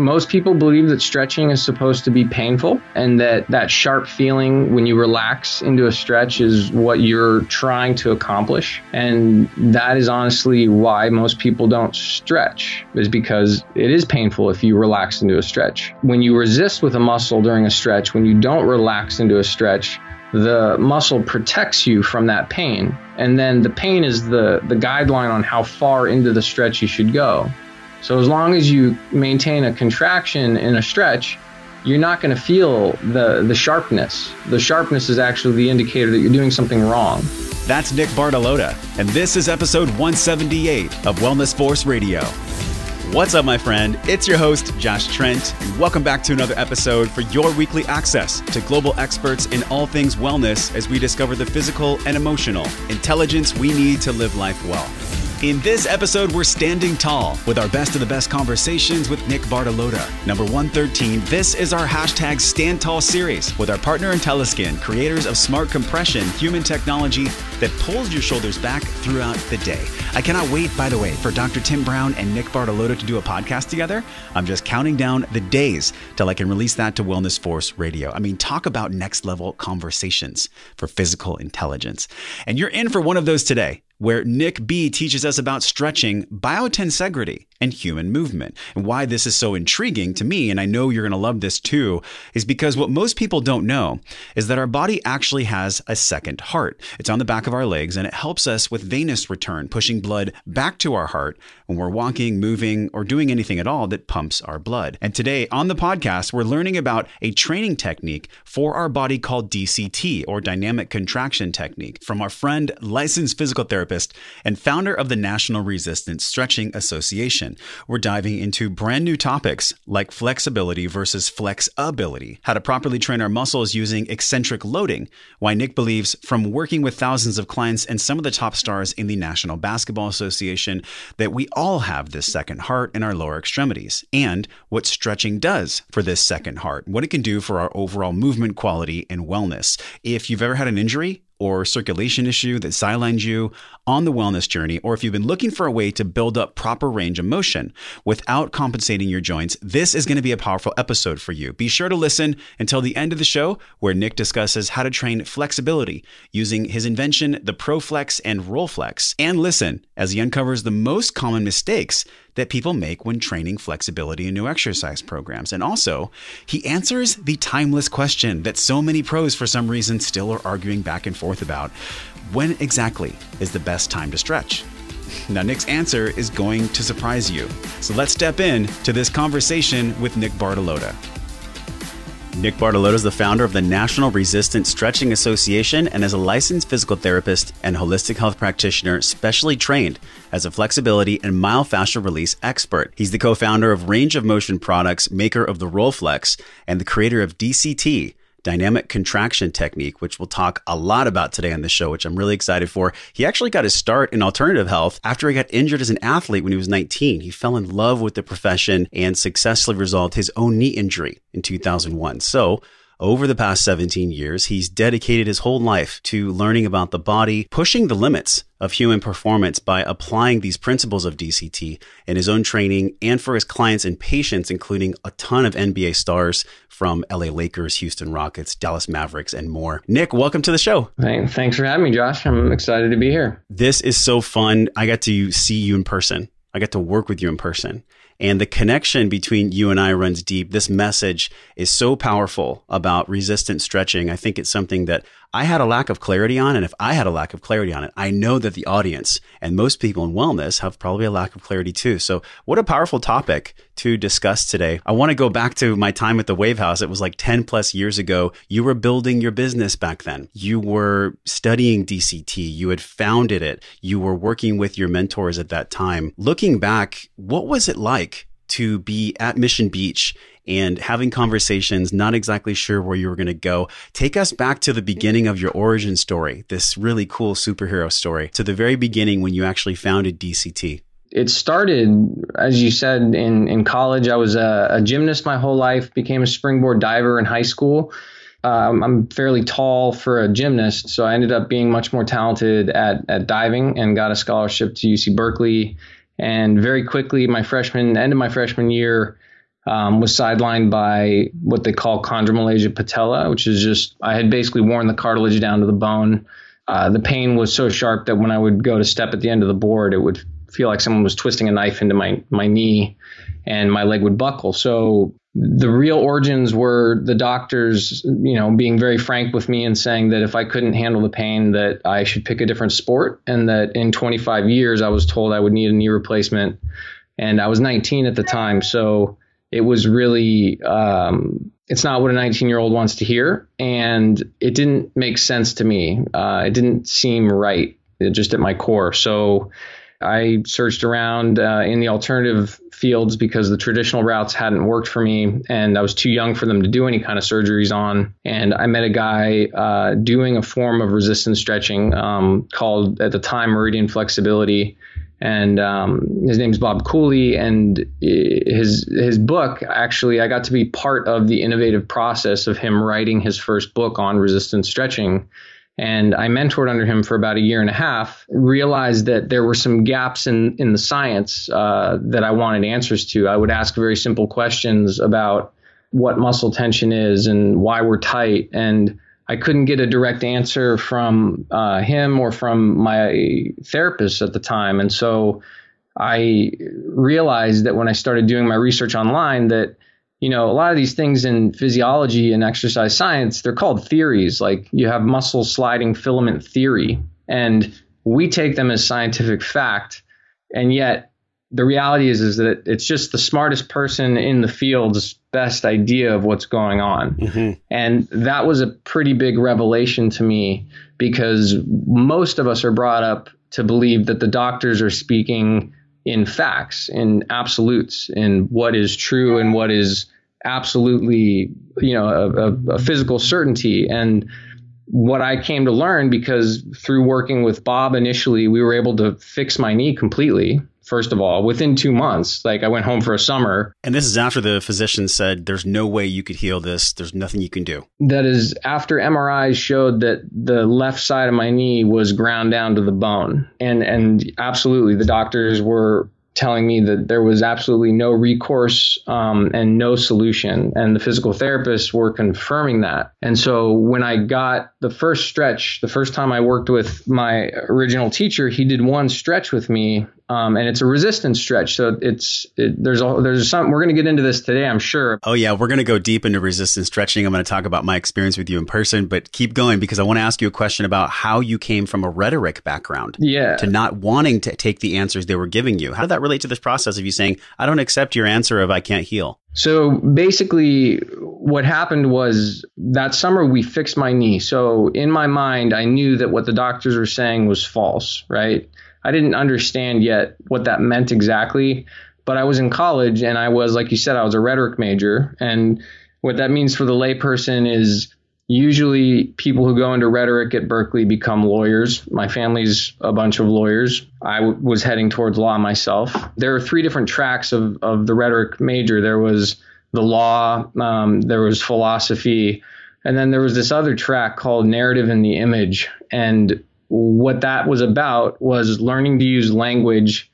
Most people believe that stretching is supposed to be painful, and that sharp feeling when you relax into a stretch is what you're trying to accomplish. And that is honestly why most people don't stretch, is because it is painful if you relax into a stretch. When you resist with a muscle during a stretch, when you don't relax into a stretch, the muscle protects you from that pain. And then the pain is the guideline on how far into the stretch you should go. So as long as you maintain a contraction in a stretch, you're not going to feel the sharpness. The sharpness is actually the indicator that you're doing something wrong. That's Nick Bartolotta, and this is episode 178 of Wellness Force Radio. What's up, my friend? It's your host, Josh Trent, and welcome back to another episode for your weekly access to global experts in all things wellness as we discover the physical and emotional intelligence we need to live life well. In this episode, we're standing tall with our best of the best conversations with Nick Bartolotta. Number 113, this is our hashtag Stand Tall series with our partner IntelliSkin, creators of smart compression, human technology that pulls your shoulders back throughout the day. I cannot wait, by the way, for Dr. Tim Brown and Nick Bartolotta to do a podcast together. I'm just counting down the days till I can release that to Wellness Force Radio. I mean, talk about next level conversations for physical intelligence. And you're in for one of those today, where Nick B teaches us about stretching, biotensegrity, and human movement. And why this is so intriguing to me, and I know you're going to love this too, is because what most people don't know is that our body actually has a second heart. It's on the back of our legs, and it helps us with venous return, pushing blood back to our heart when we're walking, moving, or doing anything at all that pumps our blood. And today on the podcast, we're learning about a training technique for our body called DCT, or dynamic contraction technique, from our friend, licensed physical therapist, and founder of the National Resistance Stretching Association. We're diving into brand new topics like flexibility versus flexability, how to properly train our muscles using eccentric loading, why Nick believes from working with thousands of clients and some of the top stars in the National Basketball Association that we all have this second heart in our lower extremities, and what stretching does for this second heart, what it can do for our overall movement quality and wellness. If you've ever had an injury or circulation issue that sidelined you on the wellness journey, or if you've been looking for a way to build up proper range of motion without compensating your joints, this is going to be a powerful episode for you. Be sure to listen until the end of the show, where Nick discusses how to train flexibility using his invention, the ProFlex and RollFlex. And listen as he uncovers the most common mistakes that people make when training flexibility in new exercise programs. And also, he answers the timeless question that so many pros, for some reason, still are arguing back and forth about: when exactly is the best time to stretch? Now, Nick's answer is going to surprise you. So let's step in to this conversation with Nick Bartolotta. Nick Bartolotta is the founder of the National Resistance Stretching Association and is a licensed physical therapist and holistic health practitioner specially trained as a flexibility and myofascial release expert. He's the co-founder of Range of Motion Products, maker of the RollFlex, and the creator of DCT, dynamic contraction technique, which we'll talk a lot about today on the show, which I'm really excited for. He actually got his start in alternative health after he got injured as an athlete when he was 19. He fell in love with the profession and successfully resolved his own knee injury in 2001. So over the past 17 years, he's dedicated his whole life to learning about the body, pushing the limits of human performance by applying these principles of DCT in his own training and for his clients and patients, including a ton of NBA stars from LA Lakers, Houston Rockets, Dallas Mavericks, and more. Nick, welcome to the show. Thanks for having me, Josh. I'm excited to be here. This is so fun. I got to see you in person. I got to work with you in person. And the connection between you and I runs deep. This message is so powerful about resistant stretching. I think it's something that I had a lack of clarity on. And if I had a lack of clarity on it, I know that the audience and most people in wellness have probably a lack of clarity too. So what a powerful topic to discuss today. I want to go back to my time at the Wave House. It was like 10 plus years ago. You were building your business back then. You were studying DCT. You had founded it. You were working with your mentors at that time. Looking back, what was it like to be at Mission Beach and having conversations, not exactly sure where you were going to go? Take us back to the beginning of your origin story, this really cool superhero story, to the very beginning when you actually founded DCT. It started, as you said, in college. I was a gymnast my whole life, became a springboard diver in high school. I'm fairly tall for a gymnast, so I ended up being much more talented at diving and got a scholarship to UC Berkeley. And very quickly, end of my freshman year, was sidelined by what they call Chondromalacia Patella, which is just, I had basically worn the cartilage down to the bone. The pain was so sharp that when I would go to step at the end of the board, it would feel like someone was twisting a knife into my knee, and my leg would buckle. So the real origins were the doctors, being very frank with me and saying that if I couldn't handle the pain, that I should pick a different sport, and that in 25 years, I was told I would need a knee replacement. And I was 19 at the time. So it was really, it's not what a 19-year-old wants to hear. And it didn't make sense to me. It didn't seem right, just at my core. So I searched around in the alternative fields because the traditional routes hadn't worked for me, and I was too young for them to do any kind of surgeries on. And I met a guy doing a form of resistance stretching called, at the time, meridian flexibility. And his name's Bob Cooley, and his book, actually, I got to be part of the innovative process of him writing his first book on resistance stretching. And I mentored under him for about a year and a half, realized that there were some gaps in the science that I wanted answers to. I would ask very simple questions about what muscle tension is and why we're tight. And I couldn't get a direct answer from him or from my therapist at the time. And so I realized that when I started doing my research online that, a lot of these things in physiology and exercise science, they're called theories. Like you have muscle sliding filament theory, and we take them as scientific fact. And yet the reality is that it's just the smartest person in the field's best idea of what's going on. Mm-hmm. And that was a pretty big revelation to me, because most of us are brought up to believe that the doctors are speaking in facts, in absolutes, in what is true and what is absolutely, a physical certainty. And what I came to learn, because through working with Bob initially, we were able to fix my knee completely. First of all, within 2 months, like I went home for a summer. And this is after the physician said, there's no way you could heal this. There's nothing you can do. That is after MRIs showed that the left side of my knee was ground down to the bone. And absolutely, the doctors were telling me that there was absolutely no recourse and no solution. And the physical therapists were confirming that. And so when I got the first stretch, the first time I worked with my original teacher, he did one stretch with me. And it's a resistance stretch. So there's some, we're going to get into this today, I'm sure. Oh yeah. We're going to go deep into resistance stretching. I'm going to talk about my experience with you in person, but keep going, because I want to ask you a question about how you came from a rhetoric background to not wanting to take the answers they were giving you. How did that relate to this process of you saying, I don't accept your answer of I can't heal? So basically what happened was that summer we fixed my knee. So in my mind, I knew that what the doctors were saying was false, right? I didn't understand yet what that meant exactly, but I was in college and I was, like you said, I was a rhetoric major. And what that means for the layperson is usually people who go into rhetoric at Berkeley become lawyers. My family's a bunch of lawyers. I was heading towards law myself. There are 3 different tracks of the rhetoric major. There was the law, there was philosophy, and then there was this other track called narrative and the image. And what that was about was learning to use language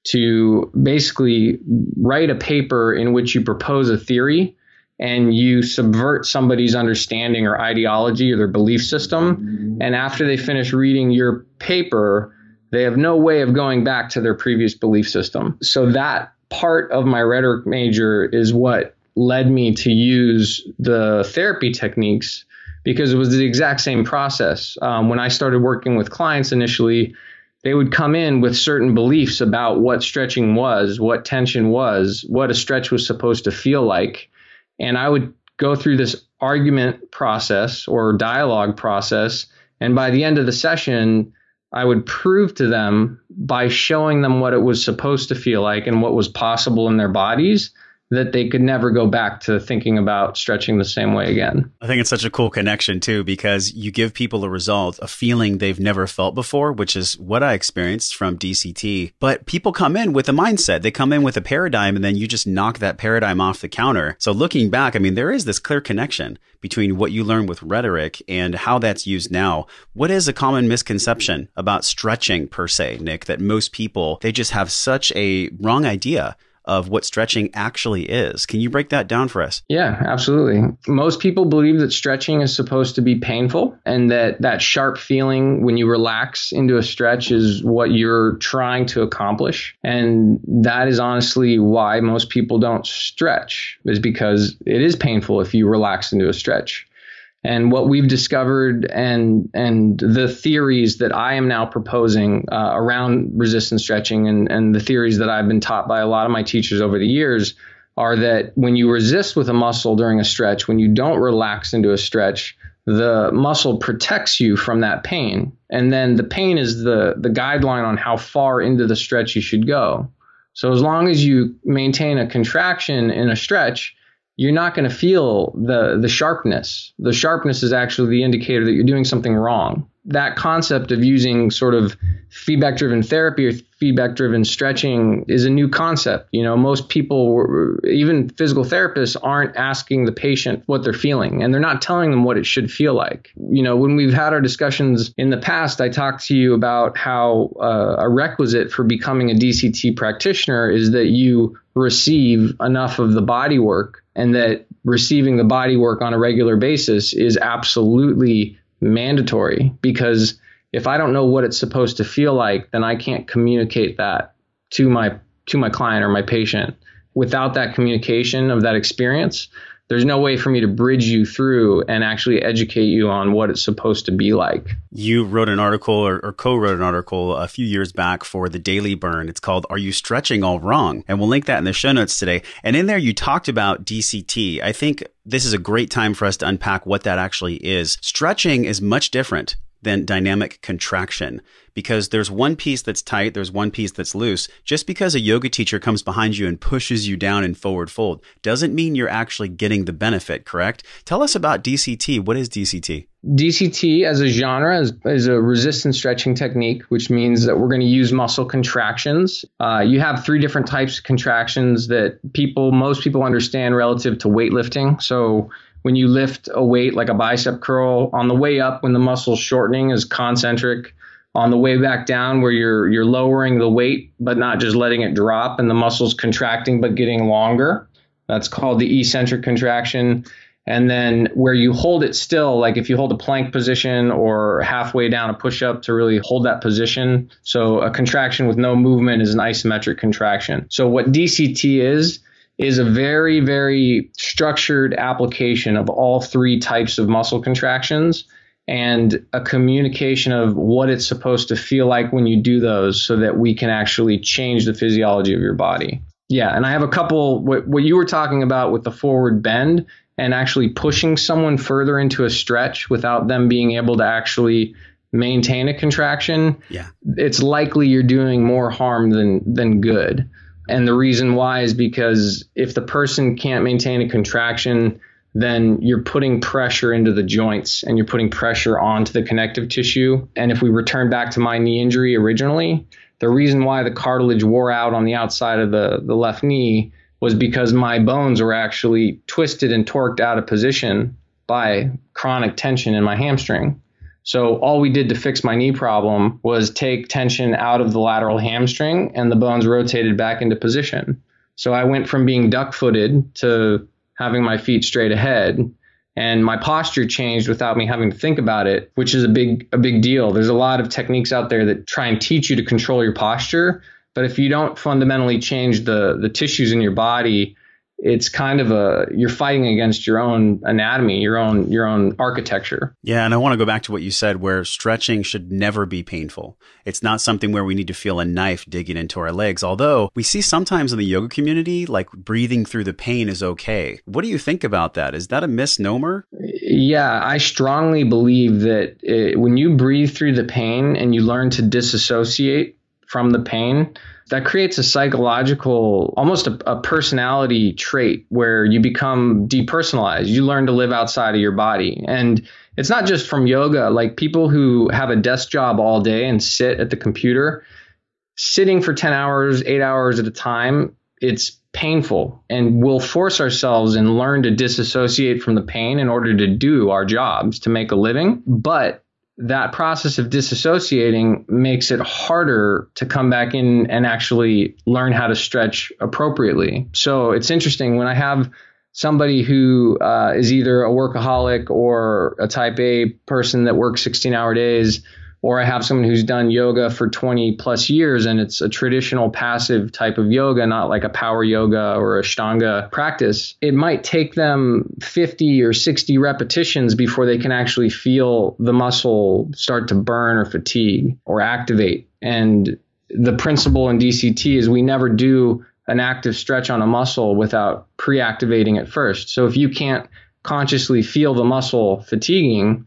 to basically write a paper in which you propose a theory and you subvert somebody's understanding or ideology or their belief system. And after they finish reading your paper, they have no way of going back to their previous belief system. So that part of my rhetoric major is what led me to use the therapy techniques, because it was the exact same process. When I started working with clients initially, they would come in with certain beliefs about what stretching was, what tension was, what a stretch was supposed to feel like. And I would go through this argument process or dialogue process. And by the end of the session, I would prove to them by showing them what it was supposed to feel like and what was possible in their bodies, that they could never go back to thinking about stretching the same way again. I think it's such a cool connection too, because you give people a result, a feeling they've never felt before, which is what I experienced from DCT. But people come in with a mindset, they come in with a paradigm, and then you just knock that paradigm off the counter. So looking back, I mean, there is this clear connection between what you learn with rhetoric and how that's used now. What is a common misconception about stretching per se, Nick, that most people, they just have such a wrong idea of what stretching actually is. Can you break that down for us? Yeah, absolutely. Most people believe that stretching is supposed to be painful and that sharp feeling when you relax into a stretch is what you're trying to accomplish. And that is honestly why most people don't stretch, is because it is painful if you relax into a stretch. And what we've discovered and the theories that I am now proposing around resistance stretching and the theories that I've been taught by a lot of my teachers over the years are that when you resist with a muscle during a stretch, when you don't relax into a stretch, the muscle protects you from that pain. And then the pain is the guideline on how far into the stretch you should go. So as long as you maintain a contraction in a stretch, you're not going to feel the sharpness. The sharpness is actually the indicator that you're doing something wrong. That concept of using sort of feedback-driven therapy or feedback-driven stretching is a new concept. You know, most people, even physical therapists, aren't asking the patient what they're feeling, and they're not telling them what it should feel like. You know, when we've had our discussions in the past, I talked to you about how a requisite for becoming a DCT practitioner is that you receive enough of the body work, and that receiving the body work on a regular basis is absolutely mandatory, because if I don't know what it's supposed to feel like, then I can't communicate that to my client or my patient. Without that communication of that experience, there's no way for me to bridge you through and actually educate you on what it's supposed to be like. You wrote an article or co-wrote an article a few years back for the Daily Burn. It's called "Are You Stretching All Wrong?" And we'll link that in the show notes today. And in there, you talked about DCT. I think this is a great time for us to unpack what that actually is. Stretching is much different than dynamic contraction, because there's one piece that's tight, there's one piece that's loose. Just because a yoga teacher comes behind you and pushes you down in forward fold doesn't mean you're actually getting the benefit, correct? Tell us about DCT. What is DCT? DCT as a genre is a resistance stretching technique, which means that we're going to use muscle contractions. You have three different types of contractions that most people understand relative to weightlifting. So when you lift a weight like a bicep curl, on the way up when the muscle's shortening is concentric. On the way back down where you're lowering the weight but not just letting it drop and the muscle's contracting but getting longer, that's called the eccentric contraction. And then where you hold it still, like if you hold a plank position or halfway down a push-up to really hold that position. So a contraction with no movement is an isometric contraction. So what DCT is a very, very structured application of all three types of muscle contractions and a communication of what it's supposed to feel like when you do those so that we can actually change the physiology of your body. Yeah, and I have a couple, what you were talking about with the forward bend and actually pushing someone further into a stretch without them being able to actually maintain a contraction. Yeah, it's likely you're doing more harm than good. And the reason why is because if the person can't maintain a contraction, then you're putting pressure into the joints and you're putting pressure onto the connective tissue. And if we return back to my knee injury originally, the reason why the cartilage wore out on the outside of the left knee was because my bones were actually twisted and torqued out of position by chronic tension in my hamstring. So all we did to fix my knee problem was take tension out of the lateral hamstring and the bones rotated back into position. So I went from being duck-footed to having my feet straight ahead, and my posture changed without me having to think about it, which is a big deal. There's a lot of techniques out there that try and teach you to control your posture, but if you don't fundamentally change the tissues in your body, it's kind of you're fighting against your own anatomy, your own architecture. Yeah. And I want to go back to what you said, where stretching should never be painful. It's not something where we need to feel a knife digging into our legs. Although we see sometimes in the yoga community, like breathing through the pain is okay. What do you think about that? Is that a misnomer? Yeah, I strongly believe that when you breathe through the pain and you learn to disassociate from the pain, that creates a psychological, almost a personality trait where you become depersonalized. You learn to live outside of your body. And it's not just from yoga, like people who have a desk job all day and sit at the computer, sitting for 10 hours, 8 hours at a time, it's painful. And we'll force ourselves and learn to disassociate from the pain in order to do our jobs, to make a living. But that process of disassociating makes it harder to come back in and actually learn how to stretch appropriately. So it's interesting when I have somebody who is either a workaholic or a type A person that works 16-hour days, or I have someone who's done yoga for 20 plus years and it's a traditional passive type of yoga, not like a power yoga or Ashtanga practice. It might take them 50 or 60 repetitions before they can actually feel the muscle start to burn or fatigue or activate. And the principle in DCT is we never do an active stretch on a muscle without pre-activating it first. So if you can't consciously feel the muscle fatiguing,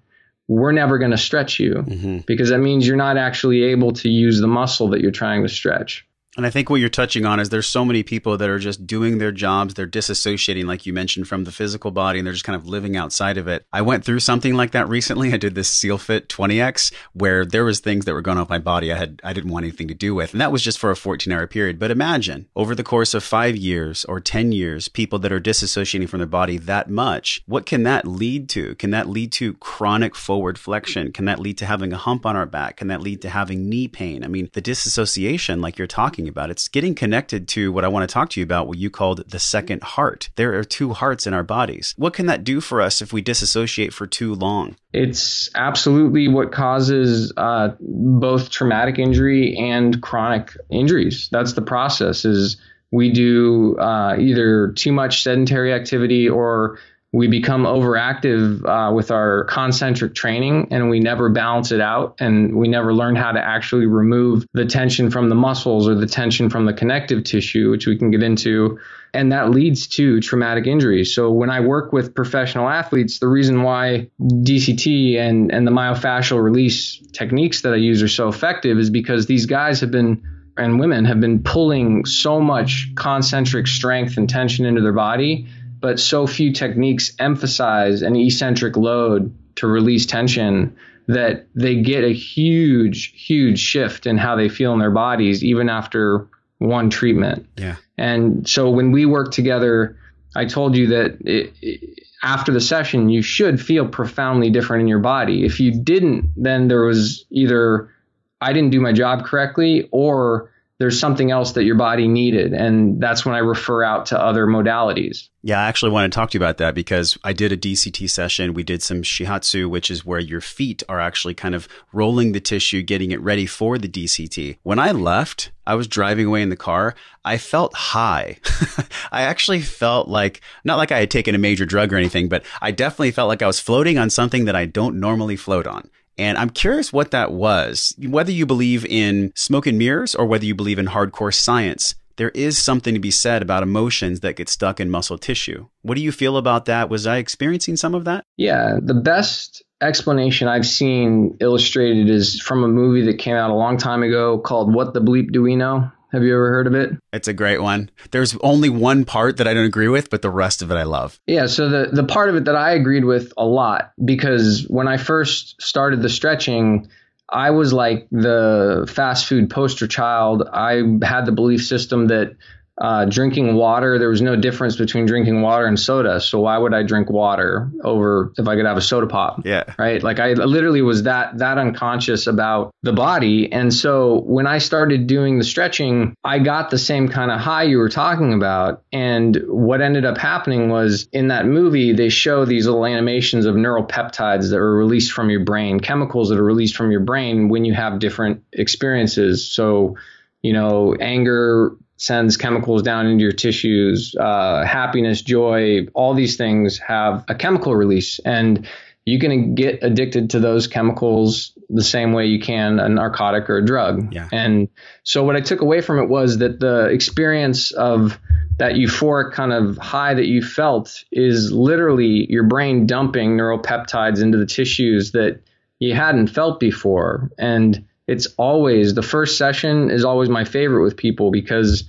we're never going to stretch you because that means you're not actually able to use the muscle that you're trying to stretch. And I think what you're touching on is there's so many people that are just doing their jobs. They're disassociating, like you mentioned, from the physical body, and they're just kind of living outside of it. I went through something like that recently. I did this Seal Fit 20X where there was things that were going off my body I didn't want anything to do with. And that was just for a 14-hour period. But imagine over the course of 5 years or 10 years, people that are disassociating from their body that much, what can that lead to? Can that lead to chronic forward flexion? Can that lead to having a hump on our back? Can that lead to having knee pain? I mean, the disassociation, like you're talking about, it's getting connected to what I want to talk to you about, what you called the second heart. There are two hearts in our bodies. What can that do for us if we disassociate for too long? It's absolutely what causes both traumatic injury and chronic injuries. That's the process. Is we do either too much sedentary activity or we become overactive with our concentric training and we never balance it out and we never learn how to actually remove the tension from the muscles or the tension from the connective tissue, which we can get into. And that leads to traumatic injuries. So when I work with professional athletes, the reason why DCT and the myofascial release techniques that I use are so effective is because these guys have been, and women have been pulling so much concentric strength and tension into their body, but so few techniques emphasize an eccentric load to release tension that they get a huge, huge shift in how they feel in their bodies, even after one treatment. Yeah. And so when we work together, I told you that after the session, you should feel profoundly different in your body. If you didn't, then there was either I didn't do my job correctly or there's something else that your body needed. And that's when I refer out to other modalities. Yeah, I actually want to talk to you about that because I did a DCT session. We did some shihatsu, which is where your feet are actually kind of rolling the tissue, getting it ready for the DCT. When I left, I was driving away in the car. I felt high. I actually felt like, not like I had taken a major drug or anything, but I definitely felt like I was floating on something that I don't normally float on. And I'm curious what that was. Whether you believe in smoke and mirrors or whether you believe in hardcore science, there is something to be said about emotions that get stuck in muscle tissue. What do you feel about that? Was I experiencing some of that? Yeah, the best explanation I've seen illustrated is from a movie that came out a long time ago called What the Bleep Do We Know? Have you ever heard of it? It's a great one. There's only one part that I don't agree with, but the rest of it I love. Yeah, so the part of it that I agreed with a lot, because when I first started the stretching, I was like the fast food poster child. I had the belief system that drinking water, there was no difference between drinking water and soda. So why would I drink water over if I could have a soda pop? Yeah. Right. Like I literally was that unconscious about the body. And so when I started doing the stretching, I got the same kind of high you were talking about. And what ended up happening was in that movie, they show these little animations of neuropeptides that are released from your brain, chemicals that are released from your brain when you have different experiences. So, anger sends chemicals down into your tissues, happiness, joy, all these things have a chemical release. And you can get addicted to those chemicals the same way you can a narcotic or a drug. Yeah. And so what I took away from it was that the experience of that euphoric kind of high that you felt is literally your brain dumping neuropeptides into the tissues that you hadn't felt before. And it's always, the first session is always my favorite with people because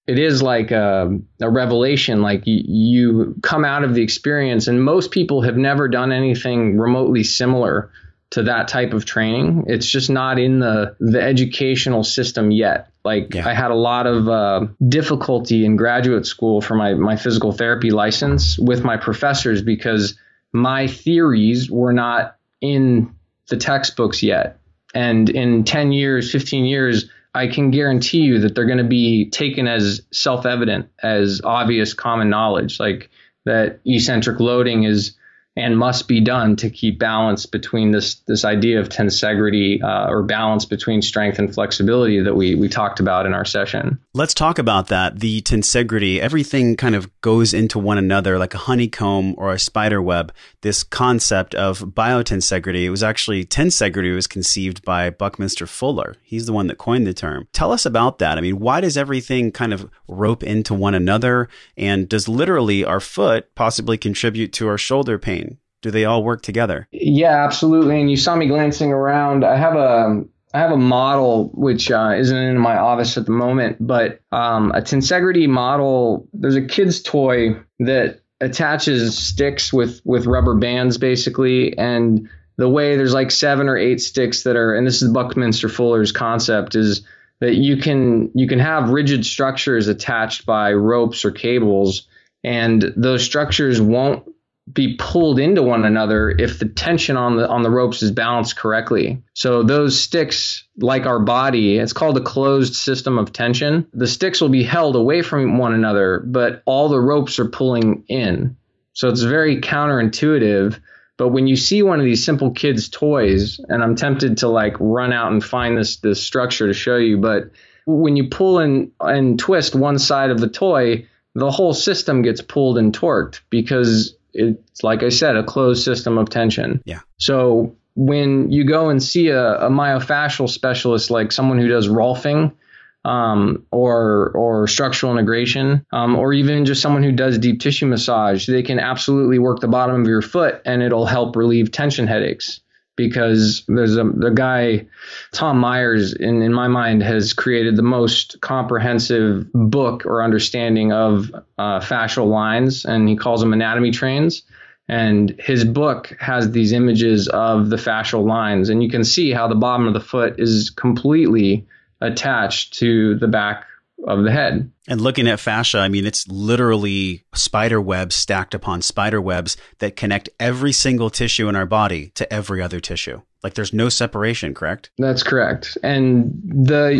it is like a revelation. Like you come out of the experience, and most people have never done anything remotely similar to that type of training. It's just not in the educational system yet. Like I had a lot of difficulty in graduate school for my physical therapy license with my professors because my theories were not in the textbooks yet. And in 10 years, 15 years, I can guarantee you that they're going to be taken as self-evident, as obvious common knowledge, like that eccentric loading is and must be done to keep balance between this idea of tensegrity, or balance between strength and flexibility that we talked about in our session. Let's talk about that. The tensegrity, everything kind of goes into one another like a honeycomb or a spider web. This concept of biotensegrity, it was actually tensegrity was conceived by Buckminster Fuller. He's the one that coined the term. Tell us about that. I mean, why does everything kind of rope into one another? And does literally our foot possibly contribute to our shoulder pain? Do they all work together? Yeah, absolutely. And you saw me glancing around. I have a model which isn't in my office at the moment, but a tensegrity model. There's a kid's toy that attaches sticks with rubber bands, basically, and the way there's like 7 or 8 sticks that are, and this is Buckminster Fuller's concept, is that you can have rigid structures attached by ropes or cables, and those structures won't be pulled into one another if the tension on the ropes is balanced correctly. So those sticks, like our body, it's called a closed system of tension. The sticks will be held away from one another, but all the ropes are pulling in. So it's very counterintuitive. But when you see one of these simple kids' toys, and I'm tempted to like run out and find this structure to show you, but when you pull and twist one side of the toy, the whole system gets pulled and torqued because it's, like I said, a closed system of tension. Yeah. So when you go and see a myofascial specialist, like someone who does Rolfing, or structural integration, or even just someone who does deep tissue massage, they can absolutely work the bottom of your foot and it'll help relieve tension headaches. Because there's the guy, Tom Myers, in my mind, has created the most comprehensive book or understanding of fascial lines, and he calls them anatomy trains. And his book has these images of the fascial lines, and you can see how the bottom of the foot is completely attached to the back of the head. And looking at fascia, I mean, it's literally spider webs stacked upon spider webs that connect every single tissue in our body to every other tissue. Like there's no separation, correct? That's correct. And the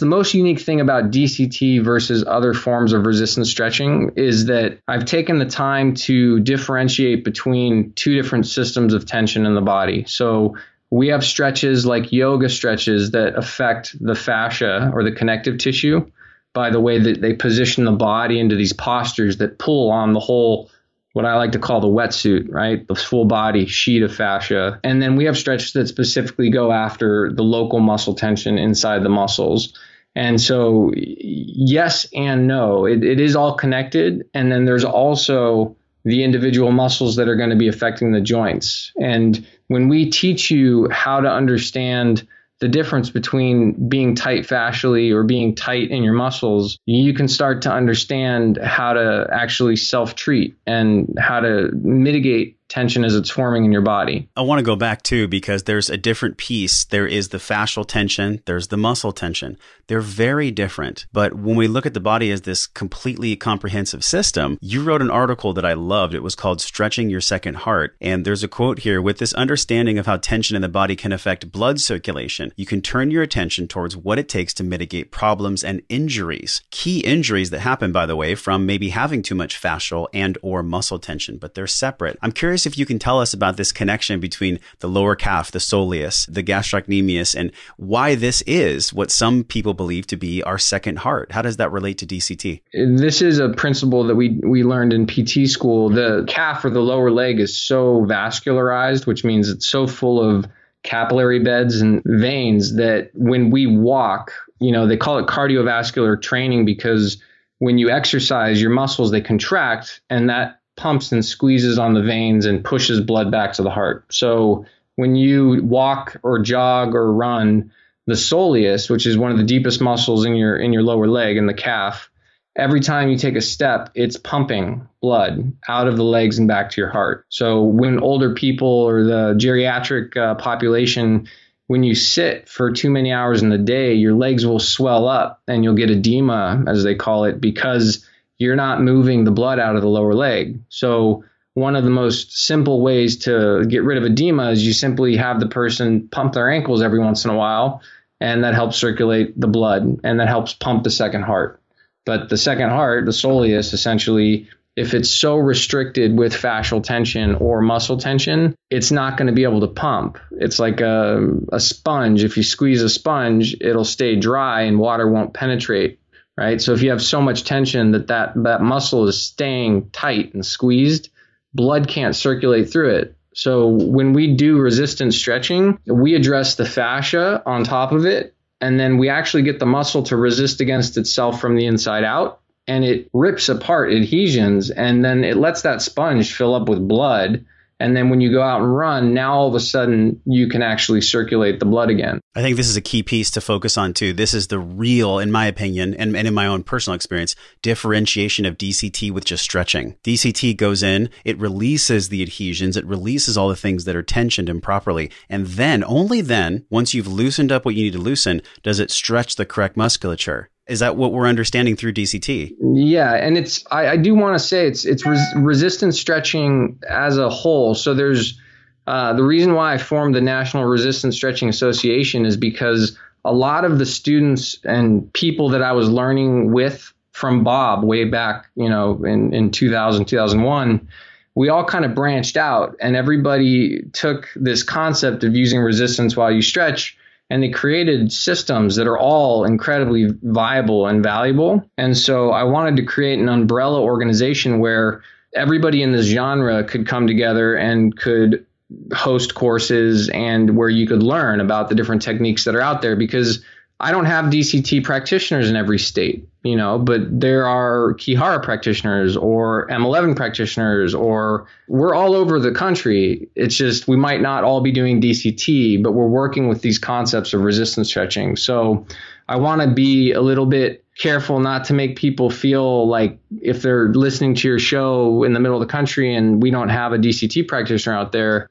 most unique thing about DCT versus other forms of resistance stretching is that I've taken the time to differentiate between 2 different systems of tension in the body. So we have stretches like yoga stretches that affect the fascia or the connective tissue by the way that they position the body into these postures that pull on the whole, what I like to call the wetsuit, right? The full body sheet of fascia. And then we have stretches that specifically go after the local muscle tension inside the muscles. And so yes and no, it is all connected. And then there's also the individual muscles that are going to be affecting the joints. And when we teach you how to understand the difference between being tight fascially or being tight in your muscles, you can start to understand how to actually self-treat and how to mitigate tension as it's forming in your body. I want to go back too, because there's a different piece. There is the fascial tension. There's the muscle tension. They're very different. But when we look at the body as this completely comprehensive system, you wrote an article that I loved. It was called Stretching Your Second Heart. And there's a quote here: with this understanding of how tension in the body can affect blood circulation, you can turn your attention towards what it takes to mitigate problems and injuries. Key injuries that happen, by the way, from maybe having too much fascial and or muscle tension, but they're separate. I'm curious if you can tell us about this connection between the lower calf, the soleus, the gastrocnemius, and why this is what some people believe to be our second heart. How does that relate to DCT? This is a principle that we learned in PT school. The calf or the lower leg is so vascularized, which means it's so full of capillary beds and veins that when we walk, they call it cardiovascular training, because when you exercise, your muscles, they contract, and that pumps and squeezes on the veins and pushes blood back to the heart. So when you walk or jog or run, the soleus, which is one of the deepest muscles in your lower leg and the calf, every time you take a step, it's pumping blood out of the legs and back to your heart. So when older people or the geriatric population, when you sit for too many hours in the day, your legs will swell up and you'll get edema, as they call it, because you're not moving the blood out of the lower leg. So one of the most simple ways to get rid of edema is you simply have the person pump their ankles every once in a while, and that helps circulate the blood, and that helps pump the second heart. But the second heart, the soleus, essentially, if it's so restricted with fascial tension or muscle tension, it's not going to be able to pump. It's like a sponge. If you squeeze a sponge, it'll stay dry and water won't penetrate, right? So if you have so much tension that muscle is staying tight and squeezed, blood can't circulate through it. So when we do resistance stretching, we address the fascia on top of it, and then we actually get the muscle to resist against itself from the inside out. And it rips apart adhesions, and then it lets that sponge fill up with blood. And then when you go out and run, now all of a sudden you can actually circulate the blood again. I think this is a key piece to focus on too. This is the real, in my opinion, and in my own personal experience, differentiation of DCT with just stretching. DCT goes in, it releases the adhesions, it releases all the things that are tensioned improperly. And then, only then, once you've loosened up what you need to loosen, does it stretch the correct musculature. Is that what we're understanding through DCT? Yeah, and I do want to say it's resistance stretching as a whole. So there's the reason why I formed the National Resistance Stretching Association is because a lot of the students and people that I was learning with from Bob way back, in 2000, 2001, we all kind of branched out, and everybody took this concept of using resistance while you stretch, and they created systems that are all incredibly viable and valuable. And so I wanted to create an umbrella organization where everybody in this genre could come together and could host courses, and where you could learn about the different techniques that are out there, because I don't have DCT practitioners in every state, but there are Kihara practitioners or M11 practitioners, or we're all over the country. It's just we might not all be doing DCT, but we're working with these concepts of resistance stretching. So I want to be a little bit careful not to make people feel like if they're listening to your show in the middle of the country and we don't have a DCT practitioner out there,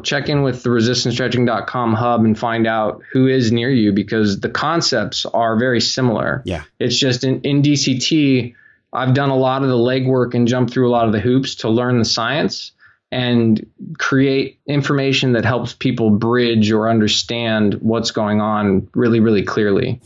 check in with the resistancestretching.com hub and find out who is near you, because the concepts are very similar. Yeah. It's just in DCT, I've done a lot of the legwork and jumped through a lot of the hoops to learn the science and create information that helps people bridge or understand what's going on really, really clearly.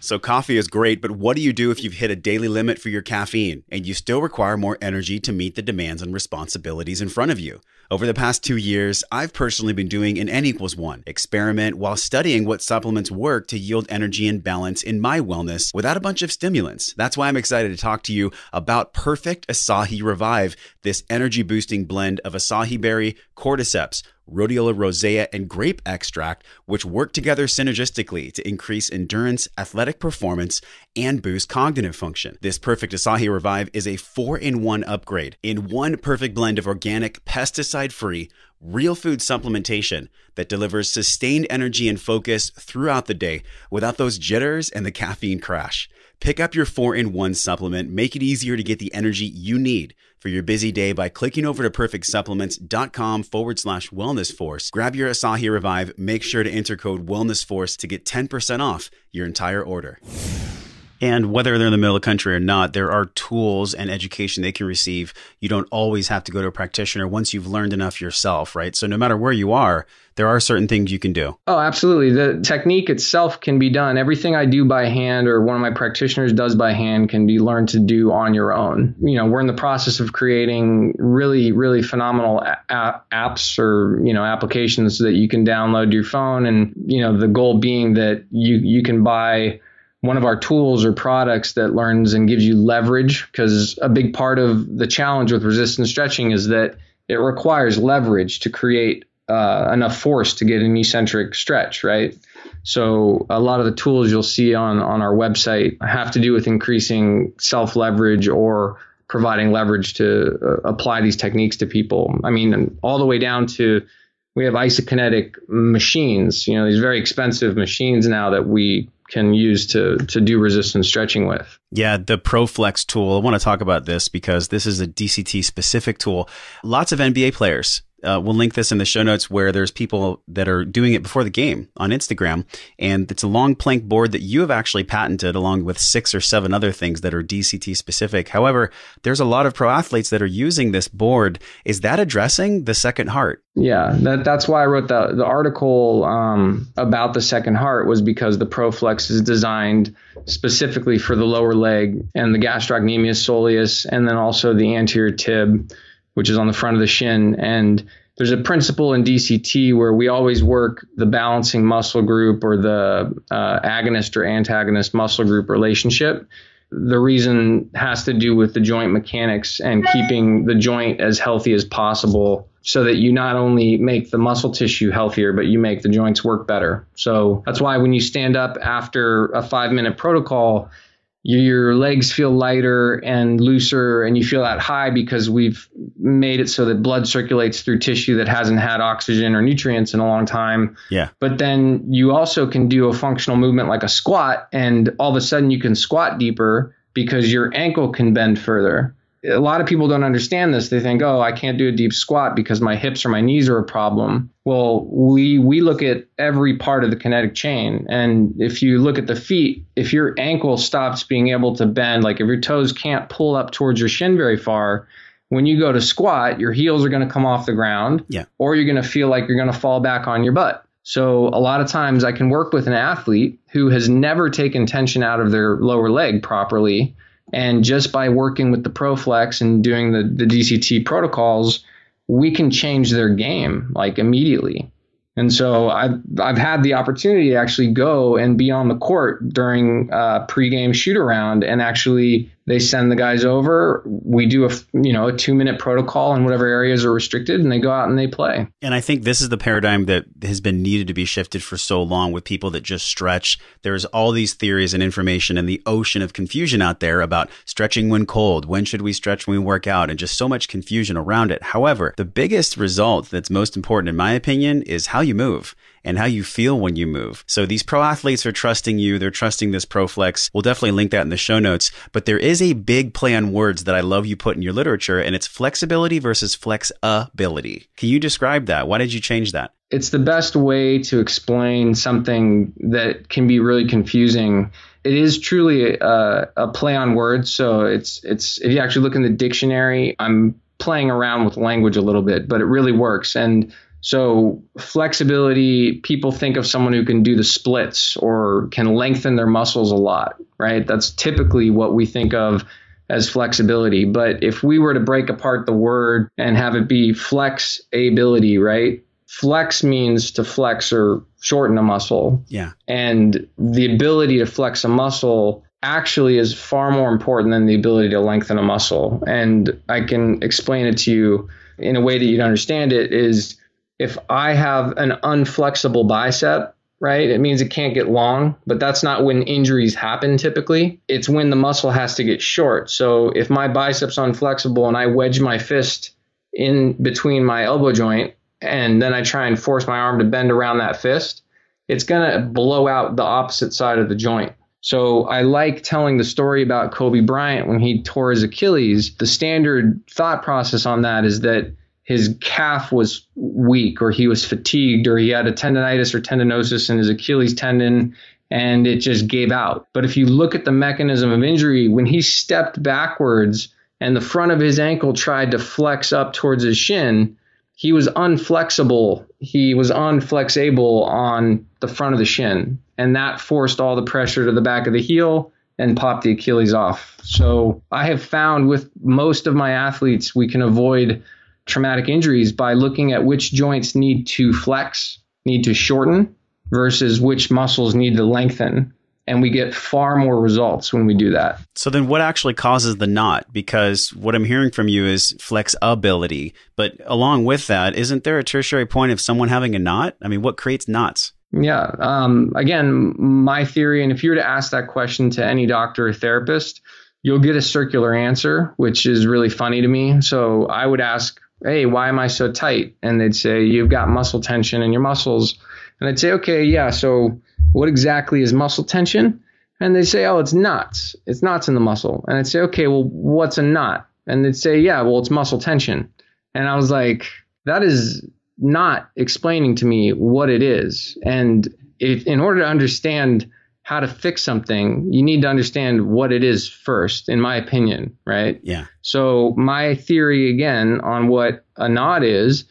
So coffee is great, but what do you do if you've hit a daily limit for your caffeine and you still require more energy to meet the demands and responsibilities in front of you? Over the past 2 years, I've personally been doing an N=1 experiment while studying what supplements work to yield energy and balance in my wellness without a bunch of stimulants. That's why I'm excited to talk to you about Perfect Acai Revive, this energy boosting blend of acai berry, cordyceps, rhodiola rosea, and grape extract, which work together synergistically to increase endurance, athletic performance, and boost cognitive function. This Perfect Acai Revive is a 4-in-1 upgrade in one perfect blend of organic, pesticide-free, real food supplementation that delivers sustained energy and focus throughout the day without those jitters and the caffeine crash. Pick up your 4-in-1 supplement. Make it easier to get the energy you need for your busy day by clicking over to perfectsupplements.com/wellnessforce. Grab your Acai Revive. Make sure to enter code wellnessforce to get 10% off your entire order. And whether they're in the middle of the country or not, there are tools and education they can receive. You don't always have to go to a practitioner once you've learned enough yourself, right? So no matter where you are, there are certain things you can do. Oh, absolutely. The technique itself can be done. Everything I do by hand or one of my practitioners does by hand can be learned to do on your own. We're in the process of creating really, really phenomenal apps or, applications that you can download to your phone. And, the goal being that you can buy one of our tools or products that learns and gives you leverage, because a big part of the challenge with resistance stretching is that it requires leverage to create enough force to get an eccentric stretch, right? So a lot of the tools you'll see on our website have to do with increasing self-leverage or providing leverage to apply these techniques to people. I mean, all the way down to we have isokinetic machines, these very expensive machines now that we can use to do resistance stretching with. Yeah, the ProFlex tool. I want to talk about this because this is a DCT specific tool. Lots of NBA players we'll link this in the show notes where there's people that are doing it before the game on Instagram. And it's a long plank board that you have actually patented along with 6 or 7 other things that are DCT specific. However, there's a lot of pro athletes that are using this board. Is that addressing the second heart? Yeah, that's why I wrote the article about the second heart, was because the ProFlex is designed specifically for the lower leg and the gastrocnemius soleus, and then also the anterior tib, which is on the front of the shin. And there's a principle in DCT where we always work the balancing muscle group or the agonist or antagonist muscle group relationship. The reason has to do with the joint mechanics and keeping the joint as healthy as possible, so that you not only make the muscle tissue healthier, but you make the joints work better. So that's why when you stand up after a 5-minute protocol, your legs feel lighter and looser, and you feel that high because we've made it so that blood circulates through tissue that hasn't had oxygen or nutrients in a long time. Yeah. But then you also can do a functional movement like a squat, and all of a sudden you can squat deeper because your ankle can bend further. A lot of people don't understand this. They think, oh, I can't do a deep squat because my hips or my knees are a problem. Well, we look at every part of the kinetic chain. And if you look at the feet, if your ankle stops being able to bend, like if your toes can't pull up towards your shin very far, when you go to squat, your heels are going to come off the ground, or you're going to feel like you're going to fall back on your butt. So a lot of times I can work with an athlete who has never taken tension out of their lower leg properly. And just by working with the ProFlex and doing the DCT protocols, we can change their game like immediately. And so I've had the opportunity to actually go and be on the court during a pregame shoot around, and actually they send the guys over. We do a 2-minute protocol in whatever areas are restricted, and they go out and they play. And I think this is the paradigm that has been needed to be shifted for so long with people that just stretch. There's all these theories and information and the ocean of confusion out there about stretching when cold, when should we stretch when we work out, and just so much confusion around it. However, the biggest result that's most important, in my opinion, is how you move and how you feel when you move. So these pro athletes are trusting you. They're trusting this ProFlex. We'll definitely link that in the show notes. But there is a big play on words that I love you put in your literature, and it's flexibility versus flexability. Can you describe that? Why did you change that? It's the best way to explain something that can be really confusing. It is truly a play on words. So it's if you actually look in the dictionary, I'm playing around with language a little bit, but it really works. And so flexibility, people think of someone who can do the splits or can lengthen their muscles a lot, right? That's typically what we think of as flexibility. But if we were to break apart the word and have it be flexability, right? Flex means to flex or shorten a muscle. Yeah. And the ability to flex a muscle actually is far more important than the ability to lengthen a muscle. And I can explain it to you in a way that you'd understand it is, if I have an unflexible bicep, right, it means it can't get long, but that's not when injuries happen typically. It's when the muscle has to get short. So if my bicep's unflexible and I wedge my fist in between my elbow joint, and then I try and force my arm to bend around that fist, it's going to blow out the opposite side of the joint. So I like telling the story about Kobe Bryant when he tore his Achilles. The standard thought process on that is that his calf was weak, or he was fatigued, or he had a tendonitis or tendinosis in his Achilles tendon, and it just gave out. But if you look at the mechanism of injury, when he stepped backwards and the front of his ankle tried to flex up towards his shin, he was unflexible. He was unflexable on the front of the shin, and that forced all the pressure to the back of the heel and popped the Achilles off. So I have found with most of my athletes, we can avoid traumatic injuries by looking at which joints need to flex, need to shorten, versus which muscles need to lengthen. And we get far more results when we do that. So then what actually causes the knot? Because what I'm hearing from you is flexibility. But along with that, isn't there a tertiary point of someone having a knot? I mean, what creates knots? Yeah. Again, my theory, and if you were to ask that question to any doctor or therapist, you'll get a circular answer, which is really funny to me. So I would ask, hey, why am I so tight? And they'd say, you've got muscle tension in your muscles. And I'd say, okay, yeah, so what exactly is muscle tension? And they'd say, oh, it's knots. It's knots in the muscle. And I'd say, okay, well, what's a knot? And they'd say, yeah, well, it's muscle tension. And I was like, that is not explaining to me what it is. And in order to understand how to fix something, you need to understand what it is first, in my opinion, right? Yeah. So my theory, again, on what a knot is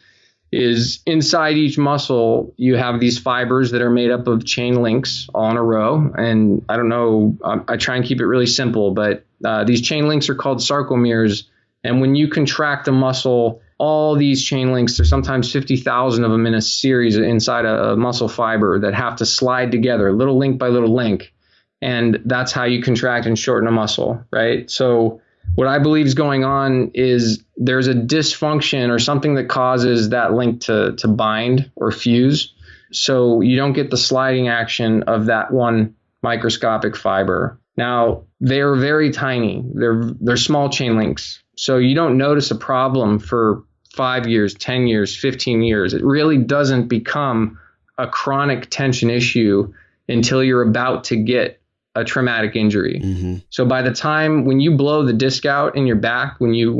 inside each muscle, you have these fibers that are made up of chain links all in a row. And I don't know, I try and keep it really simple, but these chain links are called sarcomeres. And when you contract a muscle, all these chain links, there's sometimes 50,000 of them in a series inside a muscle fiber that have to slide together, little link by little link. And that's how you contract and shorten a muscle, right? So what I believe is going on is there's a dysfunction or something that causes that link to bind or fuse. So you don't get the sliding action of that one microscopic fiber. Now, they're very tiny. They're small chain links. So you don't notice a problem for 5 years, 10 years, 15 years. It really doesn't become a chronic tension issue until you're about to get a traumatic injury. Mm-hmm. So by the time when you blow the disc out in your back, when you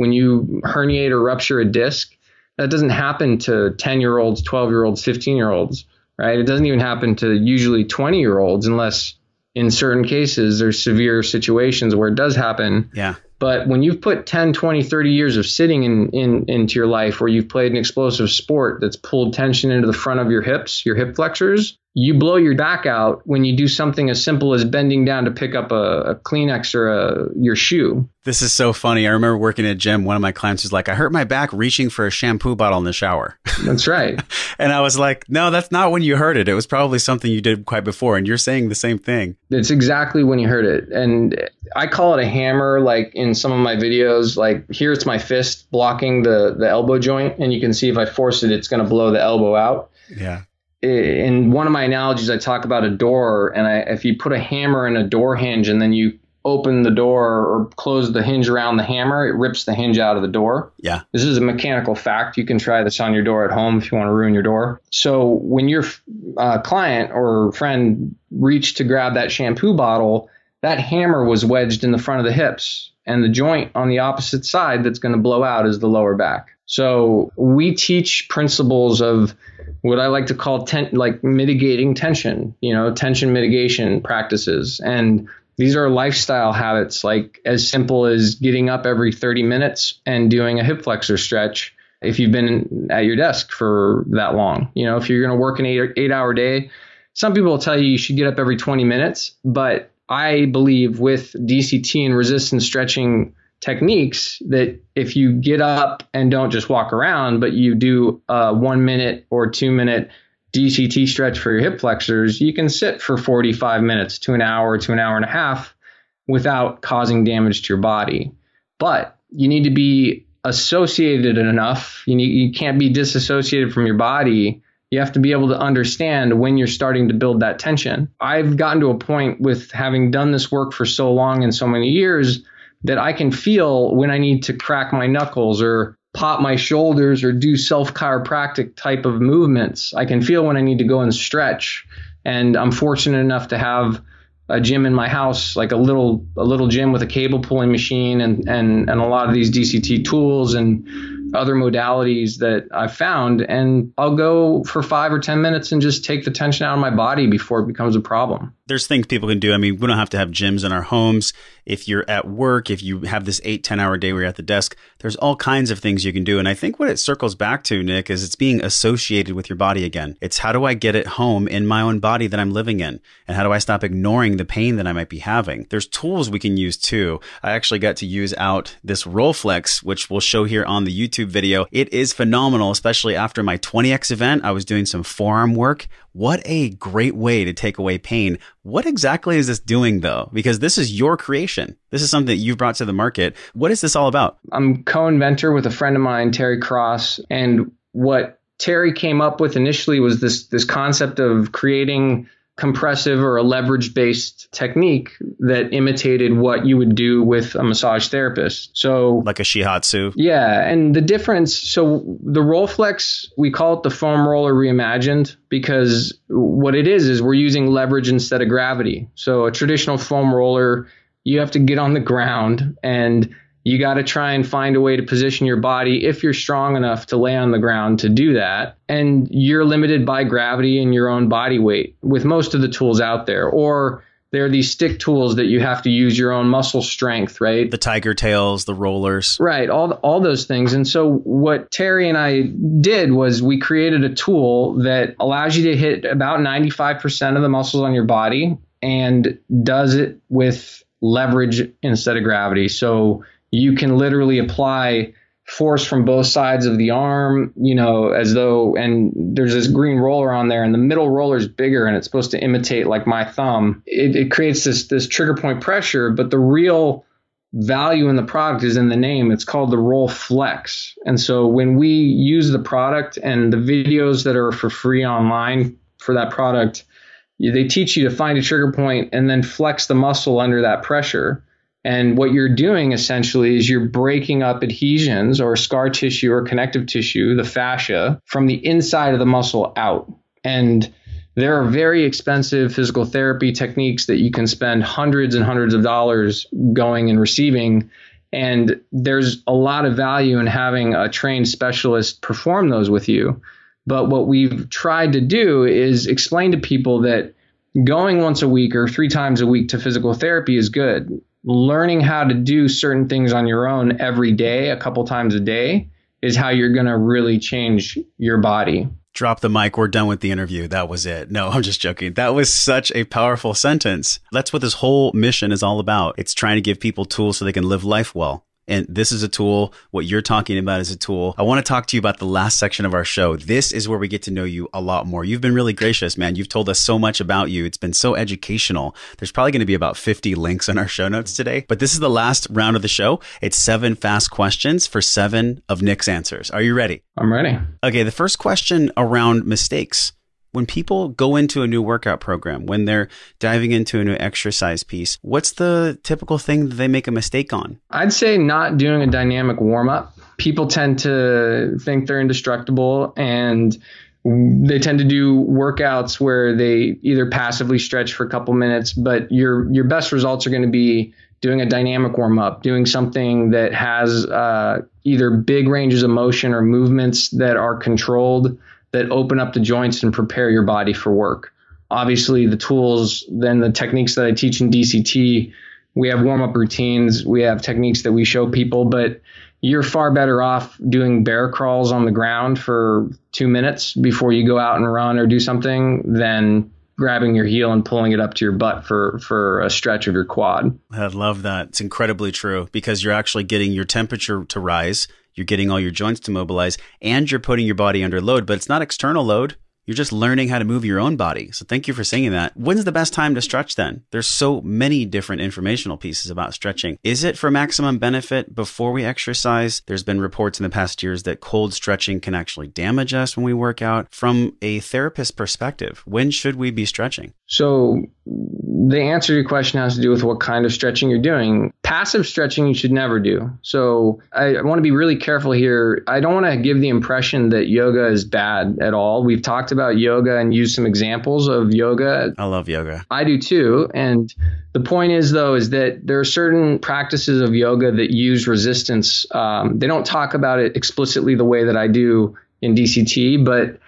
herniate or rupture a disc, that doesn't happen to 10-year-olds, 12-year-olds, 15-year-olds, right? It doesn't even happen to usually 20-year-olds unless in certain cases there's severe situations where it does happen. Yeah. But when you've put 10, 20, 30 years of sitting into your life where you've played an explosive sport that's pulled tension into the front of your hips, your hip flexors, you blow your back out when you do something as simple as bending down to pick up a Kleenex or your shoe. This is so funny. I remember working at a gym. One of my clients was like, I hurt my back reaching for a shampoo bottle in the shower. That's right. And I was like, no, that's not when you hurt it. It was probably something you did quite before. And you're saying the same thing. It's exactly when you hurt it. And I call it a hammer, like in some of my videos, like here it's my fist blocking the elbow joint. And you can see if I force it, it's going to blow the elbow out. Yeah. In one of my analogies, I talk about a door, and if you put a hammer in a door hinge and then you open the door or close the hinge around the hammer, it rips the hinge out of the door. Yeah. This is a mechanical fact. You can try this on your door at home if you want to ruin your door. So when your client or friend reached to grab that shampoo bottle, that hammer was wedged in the front of the hips, and the joint on the opposite side that's going to blow out is the lower back. So we teach principles of what I like to call mitigating tension, tension mitigation practices. And these are lifestyle habits, like as simple as getting up every 30 minutes and doing a hip flexor stretch if you've been at your desk for that long. If you're going to work an 8-hour day, some people will tell you should get up every 20 minutes. But I believe with DCT and resistance stretching techniques that if you get up and don't just walk around, but you do a 1 minute or 2 minute DCT stretch for your hip flexors, you can sit for 45 minutes to an hour to an hour and a half without causing damage to your body. But you need to be associated enough. You can't be disassociated from your body. You have to be able to understand when you're starting to build that tension. I've gotten to a point with having done this work for so long and so many years that I can feel when I need to crack my knuckles or pop my shoulders or do self-chiropractic type of movements. I can feel when I need to go and stretch. And I'm fortunate enough to have a gym in my house, like a little gym with a cable pulling machine and a lot of these DCT tools and other modalities that I've found. And I'll go for 5 or 10 minutes and just take the tension out of my body before it becomes a problem. There's things people can do. I mean, we don't have to have gyms in our homes. If you're at work, if you have this 8-10 hour day where you're at the desk, there's all kinds of things you can do. And I think what it circles back to, Nick, is it's being associated with your body again. It's how do I get it home in my own body that I'm living in? And how do I stop ignoring the pain that I might be having? There's tools we can use too. I actually got to use out this Rolflex, which we'll show here on the YouTube video. It is phenomenal, especially after my 20X event. I was doing some forearm work. What a great way to take away pain. What exactly is this doing though? Because this is your creation. This is something that you've brought to the market. What is this all about? I'm co-inventor with a friend of mine, Terry Cross. And what Terry came up with initially was this concept of creating compressive or a leverage-based technique that imitated what you would do with a massage therapist. So like a shiatsu. Yeah. And the difference, so the Rolflex, we call it the foam roller reimagined because what it is we're using leverage instead of gravity. So a traditional foam roller, you have to get on the ground and you got to try and find a way to position your body if you're strong enough to lay on the ground to do that. And you're limited by gravity and your own body weight with most of the tools out there. Or there are these stick tools that you have to use your own muscle strength, right? The tiger tails, the rollers. Right, all those things. And so what Terry and I did was we created a tool that allows you to hit about 95% of the muscles on your body and does it with leverage instead of gravity. So you can literally apply force from both sides of the arm, as though, and there's this green roller on there, and the middle roller is bigger, and it's supposed to imitate like my thumb. It creates this trigger point pressure, but the real value in the product is in the name. It's called the Roll Flex. And so when we use the product and the videos that are for free online for that product, they teach you to find a trigger point and then flex the muscle under that pressure. And what you're doing essentially is you're breaking up adhesions or scar tissue or connective tissue, the fascia, from the inside of the muscle out. And there are very expensive physical therapy techniques that you can spend hundreds and hundreds of dollars going and receiving. And there's a lot of value in having a trained specialist perform those with you. But what we've tried to do is explain to people that going once a week or 3 times a week to physical therapy is good. Learning how to do certain things on your own every day, a couple times a day, is how you're going to really change your body. Drop the mic. We're done with the interview. That was it. No, I'm just joking. That was such a powerful sentence. That's what this whole mission is all about. It's trying to give people tools so they can live life well. And this is a tool. What you're talking about is a tool. I want to talk to you about the last section of our show. This is where we get to know you a lot more. You've been really gracious, man. You've told us so much about you. It's been so educational. There's probably going to be about 50 links in our show notes today. But this is the last round of the show. It's 7 fast questions for 7 of Nick's answers. Are you ready? I'm ready. Okay. The first question around mistakes. When people go into a new workout program, when they're diving into a new exercise piece, what's the typical thing that they make a mistake on? I'd say not doing a dynamic warm-up. People tend to think they're indestructible, and they tend to do workouts where they either passively stretch for a couple minutes, but your best results are going to be doing a dynamic warm-up, doing something that has either big ranges of motion or movements that are controlled, that open up the joints and prepare your body for work. Obviously, the tools, then the techniques that I teach in DCT, we have warm-up routines, we have techniques that we show people, but you're far better off doing bear crawls on the ground for 2 minutes before you go out and run or do something than grabbing your heel and pulling it up to your butt for a stretch of your quad. I love that. It's incredibly true because you're actually getting your temperature to rise. You're getting all your joints to mobilize, and you're putting your body under load, but it's not external load. You're just learning how to move your own body. So thank you for saying that. When's the best time to stretch then? There's so many different informational pieces about stretching. Is it for maximum benefit before we exercise? There's been reports in the past years that cold stretching can actually damage us when we work out. From a therapist perspective, when should we be stretching? So the answer to your question has to do with what kind of stretching you're doing. Passive stretching you should never do. So I want to be really careful here. I don't want to give the impression that yoga is bad at all. We've talked about yoga and used some examples of yoga. I love yoga. I do too. And the point is, though, is that there are certain practices of yoga that use resistance. They don't talk about it explicitly the way that I do in DCT, but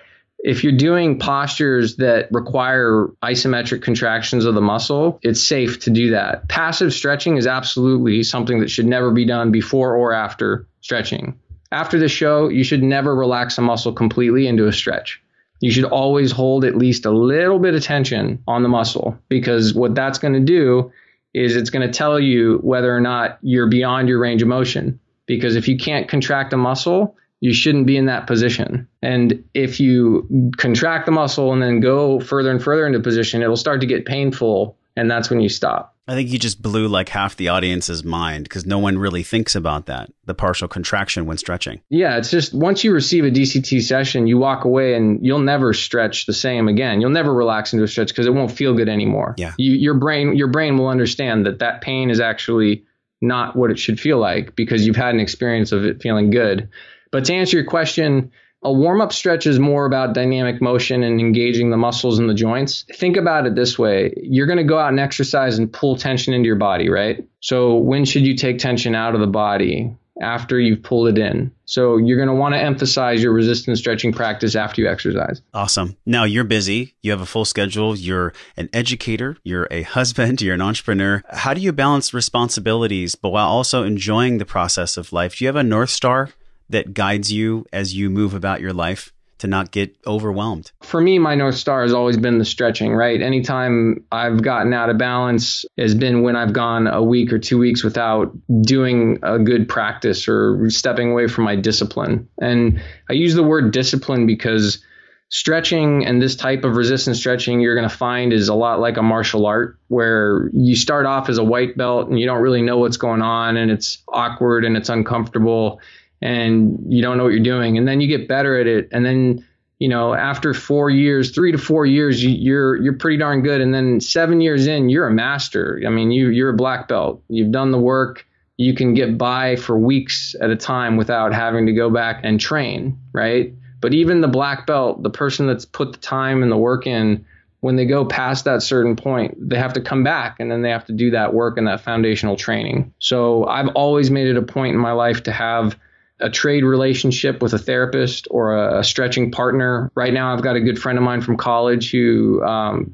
if you're doing postures that require isometric contractions of the muscle, it's safe to do that. Passive stretching is absolutely something that should never be done before or after stretching. After the show, you should never relax a muscle completely into a stretch. You should always hold at least a little bit of tension on the muscle, because what that's going to do is it's going to tell you whether or not you're beyond your range of motion. Because if you can't contract a muscle, you shouldn't be in that position. And if you contract the muscle and then go further and further into position, it'll start to get painful. And that's when you stop. I think you just blew like half the audience's mind because no one really thinks about that, the partial contraction when stretching. Yeah, it's just once you receive a DCT session, you walk away and you'll never stretch the same again. You'll never relax into a stretch because it won't feel good anymore. Yeah. Your brain will understand that pain is actually not what it should feel like because you've had an experience of it feeling good. But to answer your question, A warm-up stretch is more about dynamic motion and engaging the muscles in the joints. Think about it this way. You're going to go out and exercise and pull tension into your body, right? So when should you take tension out of the body? After you've pulled it in. So you're going to want to emphasize your resistance stretching practice after you exercise. Awesome. Now you're busy. You have a full schedule. You're an educator. You're a husband. You're an entrepreneur. How do you balance responsibilities, but while also enjoying the process of life? Do you have a North Star that guides you as you move about your life to not get overwhelmed? For me, my North Star has always been the stretching, right? Anytime I've gotten out of balance has been when I've gone a week or 2 weeks without doing a good practice or stepping away from my discipline. And I use the word discipline because stretching and this type of resistance stretching you're going to find is a lot like a martial art where you start off as a white belt and you don't really know what's going on and it's awkward and it's uncomfortable and you don't know what you're doing. And then you get better at it. And then, after 4 years, 3 to 4 years, you're pretty darn good. And then 7 years in, you're a master. I mean, you're a black belt. You've done the work. You can get by for weeks at a time without having to go back and train, right? But even the black belt, the person that's put the time and the work in, when they go past that certain point, they have to come back and then they have to do that work and that foundational training. So I've always made it a point in my life to have a trade relationship with a therapist or a stretching partner. Right now, I've got a good friend of mine from college who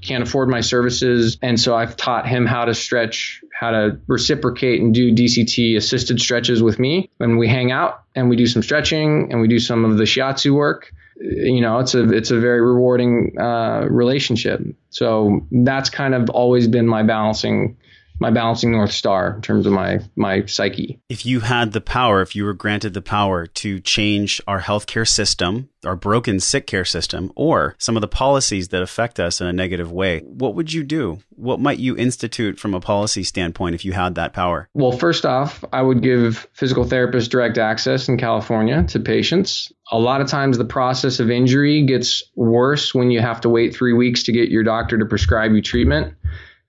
can't afford my services. And so I've taught him how to stretch, how to reciprocate and do DCT assisted stretches with me. And we hang out and we do some stretching and we do some of the shiatsu work. It's a very rewarding relationship. So that's kind of always been my balancing North Star in terms of my psyche. If you had the power, if you were granted the power to change our healthcare system, our broken sick care system, or some of the policies that affect us in a negative way, what would you do? What might you institute from a policy standpoint if you had that power? Well, first off, I would give physical therapists direct access in California to patients. A lot of times the process of injury gets worse when you have to wait 3 weeks to get your doctor to prescribe you treatment.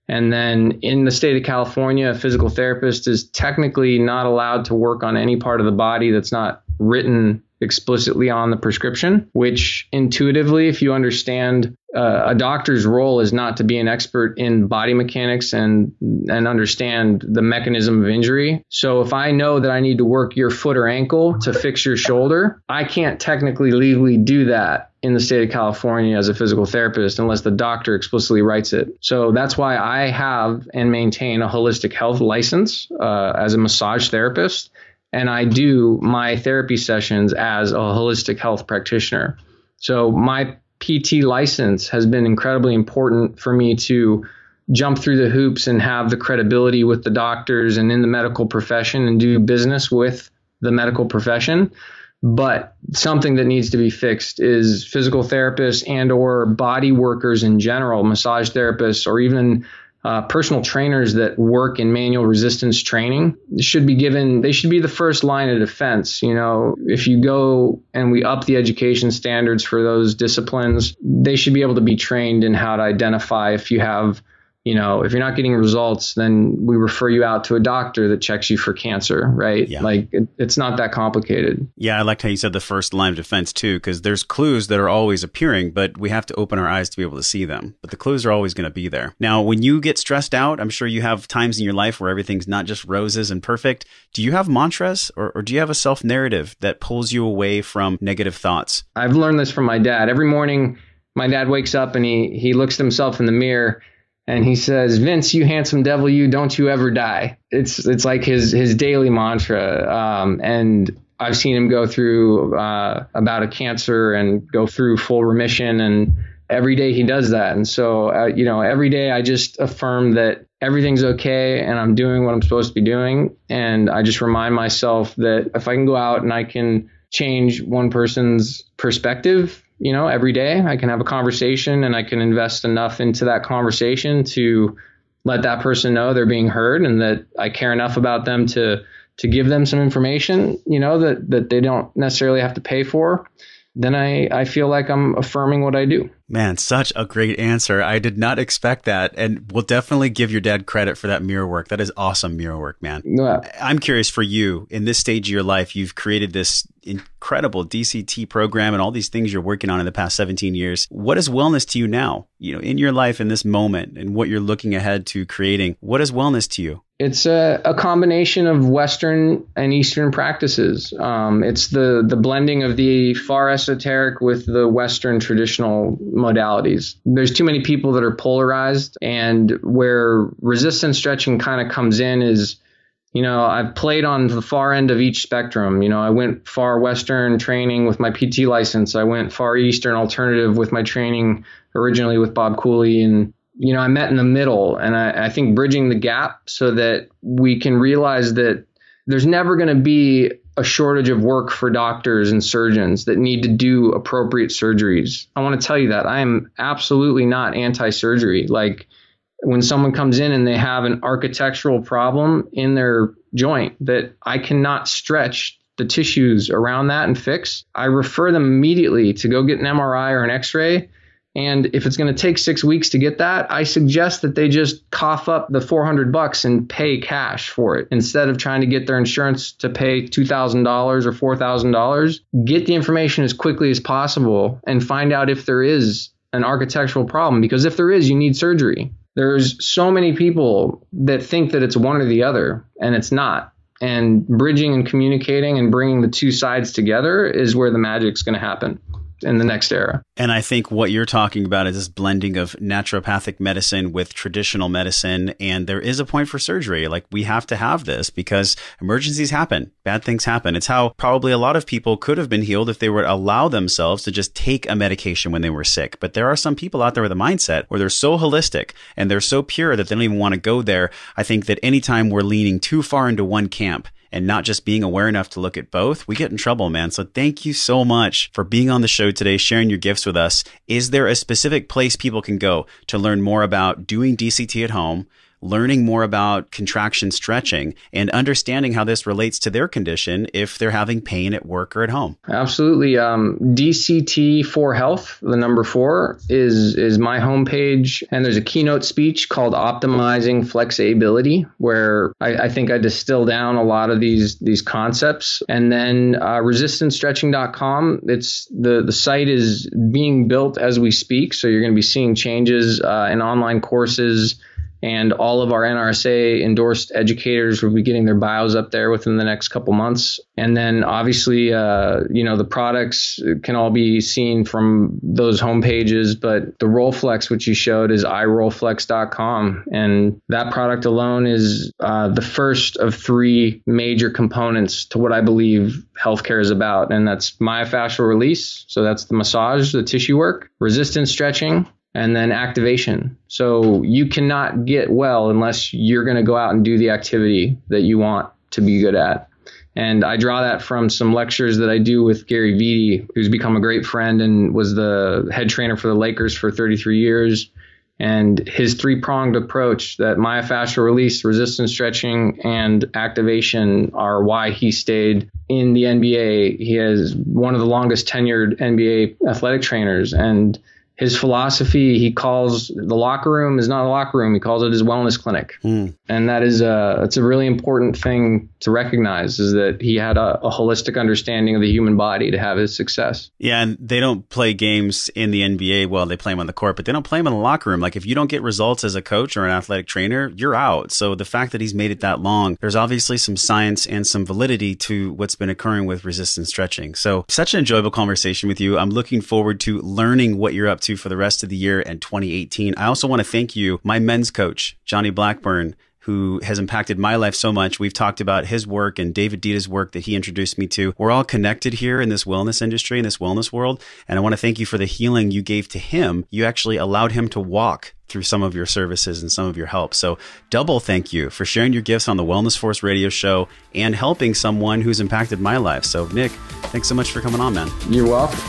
And then in the state of California, a physical therapist is technically not allowed to work on any part of the body that's not written explicitly on the prescription, which intuitively, if you understand, a doctor's role is not to be an expert in body mechanics and understand the mechanism of injury. So if I know that I need to work your foot or ankle to fix your shoulder, I can't technically legally do that in the state of California as a physical therapist unless the doctor explicitly writes it. So that's why I have and maintain a holistic health license as a massage therapist. And I do my therapy sessions as a holistic health practitioner. So my PT license has been incredibly important for me to jump through the hoops and have the credibility with the doctors and in the medical profession and do business with the medical profession. But something that needs to be fixed is physical therapists and or body workers in general, massage therapists, or even personal trainers that work in manual resistance training should be the first line of defense. If you go and we up the education standards for those disciplines, they should be able to be trained in how to identify if you have, if you're not getting results, then we refer you out to a doctor that checks you for cancer, right? Yeah. Like it's not that complicated. Yeah, I liked how you said the first line of defense too, because there's clues that are always appearing, but we have to open our eyes to be able to see them. But the clues are always going to be there. Now, when you get stressed out, I'm sure you have times in your life where everything's not just roses and perfect. Do you have mantras or do you have a self-narrative that pulls you away from negative thoughts? I've learned this from my dad. Every morning, my dad wakes up and he looks at himself in the mirror and he says, "Vince, you handsome devil, you, don't you ever die." It's like his daily mantra. And I've seen him go through about a cancer and go through full remission. And every day he does that. And so, every day I just affirm that everything's okay and I'm doing what I'm supposed to be doing. And I just remind myself that if I can go out and I can change one person's perspective, every day I can have a conversation and I can invest enough into that conversation to let that person know they're being heard and that I care enough about them to give them some information, that they don't necessarily have to pay for, then I feel like I'm affirming what I do. Man, such a great answer. I did not expect that. And we'll definitely give your dad credit for that mirror work. That is awesome mirror work, man. Yeah. I'm curious for you, in this stage of your life, you've created this incredible DCT program and all these things you're working on in the past 17 years. What is wellness to you now? You know, in your life, in this moment, and what you're looking ahead to creating, what is wellness to you? It's a combination of Western and Eastern practices. It's the blending of the far esoteric with the Western traditional modalities. There's too many people that are polarized, and where resistance stretching kind of comes in is, you know, I've played on the far end of each spectrum. You know, I went far Western training with my PT license. I went far Eastern alternative with my training originally with Bob Cooley, and you know, I met in the middle, and I think bridging the gap so that we can realize that there's never going to be a shortage of work for doctors and surgeons that need to do appropriate surgeries. I want to tell you that I am absolutely not anti-surgery. Like when someone comes in and they have an architectural problem in their joint that I cannot stretch the tissues around that and fix, I refer them immediately to go get an MRI or an X-ray. And if it's going to take 6 weeks to get that, I suggest that they just cough up the $400 and pay cash for it instead of trying to get their insurance to pay $2,000 or $4,000. Get the information as quickly as possible and find out if there is an architectural problem, because if there is, you need surgery. There's so many people that think that it's one or the other, and it's not. And bridging and communicating and bringing the two sides together is where the magic's going to happen in the next era. And I think what you're talking about is this blending of naturopathic medicine with traditional medicine. And there is a point for surgery. Like, we have to have this because emergencies happen. Bad things happen. It's how probably a lot of people could have been healed if they would allow themselves to just take a medication when they were sick. But there are some people out there with a mindset where they're so holistic and they're so pure that they don't even want to go there. I think that anytime we're leaning too far into one camp and not just being aware enough to look at both, we get in trouble, man. So thank you so much for being on the show today, sharing your gifts with us. Is there a specific place people can go to learn more about doing DCT at home, learning more about contraction stretching, and understanding how this relates to their condition if they're having pain at work or at home? Absolutely. DCT for Health, the number 4, is my homepage. And there's a keynote speech called Optimizing Flexibility, where I think I distill down a lot of these concepts. And then resistancestretching.com, the site is being built as we speak. So you're going to be seeing changes in online courses. And all of our NRSA endorsed educators will be getting their bios up there within the next couple months. And then obviously, the products can all be seen from those homepages. But the Rollflex, which you showed, is iRollflex.com. And that product alone is the first of 3 major components to what I believe healthcare is about. And that's myofascial release. So that's the massage, the tissue work, resistance stretching, and then activation. So you cannot get well unless you're going to go out and do the activity that you want to be good at. And I draw that from some lectures that I do with Gary Vitti, who's become a great friend and was the head trainer for the Lakers for 33 years. And his 3-pronged approach, that myofascial release, resistance stretching, and activation, are why he stayed in the NBA. He has one of the longest tenured NBA athletic trainers, and his philosophy, he calls the locker room is not a locker room. He calls it his wellness clinic. And that is it's a really important thing to recognize, is that he had a holistic understanding of the human body to have his success. Yeah, and they don't play games in the NBA. Well, they play them on the court, but they don't play them in the locker room. Like, if you don't get results as a coach or an athletic trainer, you're out. So the fact that he's made it that long, there's obviously some science and some validity to what's been occurring with resistance stretching. So such an enjoyable conversation with you. I'm looking forward to learning what you're up to for the rest of the year and 2018. I also want to thank you, my men's coach, Johnny Blackburn, who has impacted my life so much. We've talked about his work and David Dita's work that he introduced me to. We're all connected here in this wellness industry, in this wellness world. And I want to thank you for the healing you gave to him. You actually allowed him to walk through some of your services and some of your help. So double thank you for sharing your gifts on the Wellness Force radio show and helping someone who's impacted my life. So Nick, thanks so much for coming on, man. You're welcome.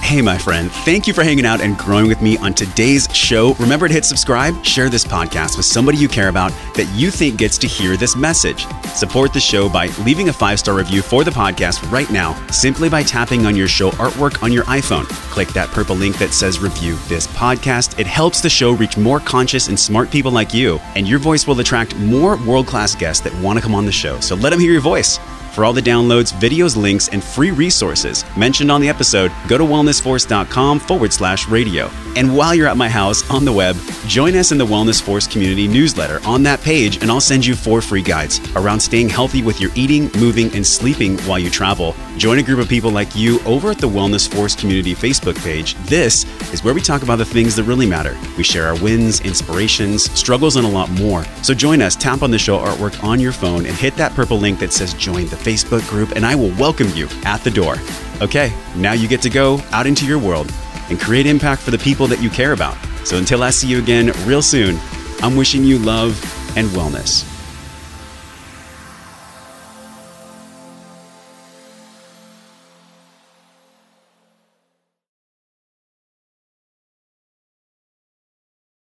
Hey, my friend, thank you for hanging out and growing with me on today's show. Remember to hit subscribe, share this podcast with somebody you care about that you think gets to hear this message. Support the show by leaving a 5-star review for the podcast right now, simply by tapping on your show artwork on your iPhone. Click that purple link that says review this podcast. It helps the show reach more conscious and smart people like you, and your voice will attract more world-class guests that want to come on the show. So let them hear your voice. For all the downloads, videos, links, and free resources mentioned on the episode, go to wellnessforce.com/radio. And while you're at my house on the web, join us in the Wellness Force community newsletter on that page, and I'll send you 4 free guides around staying healthy with your eating, moving, and sleeping while you travel. Join a group of people like you over at the Wellness Force community Facebook page. This is where we talk about the things that really matter. We share our wins, inspirations, struggles, and a lot more. So join us, tap on the show artwork on your phone, and hit that purple link that says join the Facebook group, and I will welcome you at the door. Okay, now you get to go out into your world and create impact for the people that you care about. So until I see you again real soon, I'm wishing you love and wellness.